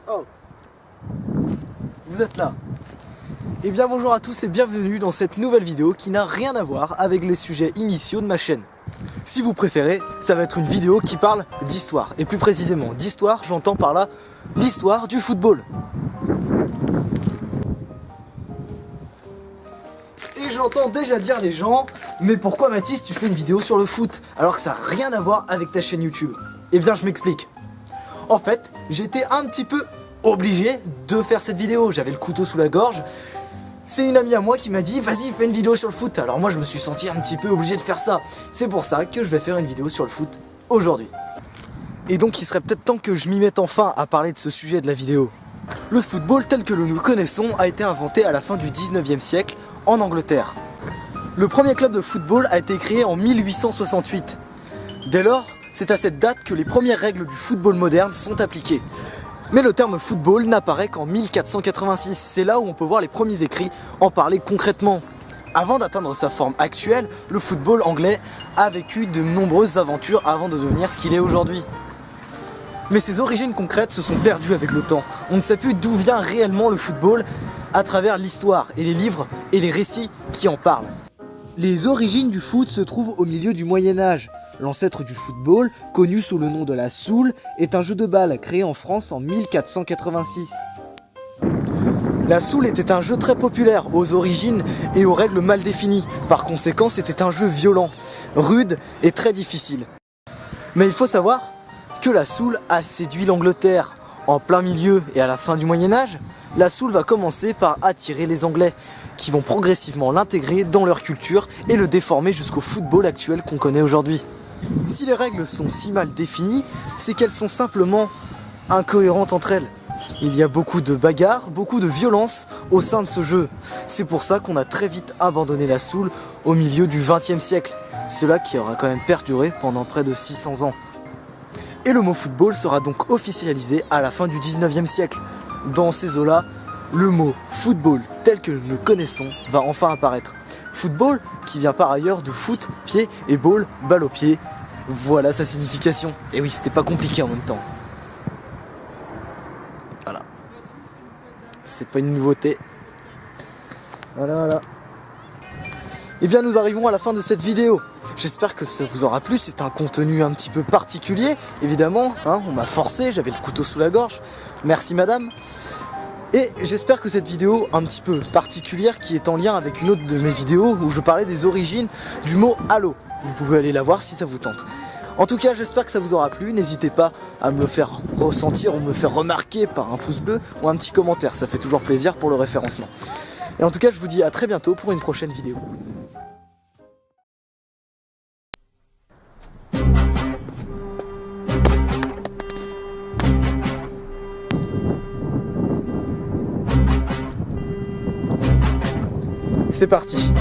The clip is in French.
Oh, vous êtes là. Eh bien bonjour à tous et bienvenue dans cette nouvelle vidéo qui n'a rien à voir avec les sujets initiaux de ma chaîne. Si vous préférez, ça va être une vidéo qui parle d'histoire. Et plus précisément d'histoire, j'entends par là l'histoire du football. Et j'entends déjà dire les gens, mais pourquoi Mathis tu fais une vidéo sur le foot alors que ça n'a rien à voir avec ta chaîne YouTube? Eh bien je m'explique. En fait, j'étais un petit peu obligé de faire cette vidéo, j'avais le couteau sous la gorge. C'est une amie à moi qui m'a dit vas-y fais une vidéo sur le foot. Alors moi je me suis senti un petit peu obligé de faire ça. C'est pour ça que je vais faire une vidéo sur le foot aujourd'hui. Et donc il serait peut-être temps que je m'y mette enfin à parler de ce sujet de la vidéo. Le football tel que nous connaissons a été inventé à la fin du 19e siècle en Angleterre. Le premier club de football a été créé en 1868. Dès lors, c'est à cette date que les premières règles du football moderne sont appliquées. Mais le terme football n'apparaît qu'en 1486, c'est là où on peut voir les premiers écrits en parler concrètement. Avant d'atteindre sa forme actuelle, le football anglais a vécu de nombreuses aventures avant de devenir ce qu'il est aujourd'hui. Mais ses origines concrètes se sont perdues avec le temps. On ne sait plus d'où vient réellement le football à travers l'histoire et les livres et les récits qui en parlent. Les origines du foot se trouvent au milieu du Moyen-Âge. L'ancêtre du football, connu sous le nom de la soule, est un jeu de balle créé en France en 1486. La soule était un jeu très populaire aux origines et aux règles mal définies. Par conséquent, c'était un jeu violent, rude et très difficile. Mais il faut savoir que la soule a séduit l'Angleterre. En plein milieu et à la fin du Moyen-Âge, la soule va commencer par attirer les Anglais, qui vont progressivement l'intégrer dans leur culture et le déformer jusqu'au football actuel qu'on connaît aujourd'hui. Si les règles sont si mal définies, c'est qu'elles sont simplement incohérentes entre elles. Il y a beaucoup de bagarres, beaucoup de violence au sein de ce jeu. C'est pour ça qu'on a très vite abandonné la soule au milieu du XXe siècle. Cela qui aura quand même perduré pendant près de 600 ans. Et le mot football sera donc officialisé à la fin du 19e siècle. Dans ces eaux-là, le mot football tel que nous le connaissons va enfin apparaître. Football qui vient par ailleurs de foot, pied et ball, balle au pied. Voilà sa signification. Et oui, c'était pas compliqué en même temps. Voilà. C'est pas une nouveauté. Voilà. Et bien nous arrivons à la fin de cette vidéo. J'espère que ça vous aura plu, c'est un contenu un petit peu particulier, évidemment, hein, on m'a forcé, j'avais le couteau sous la gorge. Merci madame. Et j'espère que cette vidéo un petit peu particulière qui est en lien avec une autre de mes vidéos où je parlais des origines du mot halo. Vous pouvez aller la voir si ça vous tente. En tout cas, j'espère que ça vous aura plu. N'hésitez pas à me le faire ressentir ou me faire remarquer par un pouce bleu ou un petit commentaire. Ça fait toujours plaisir pour le référencement. Et en tout cas, je vous dis à très bientôt pour une prochaine vidéo. C'est parti.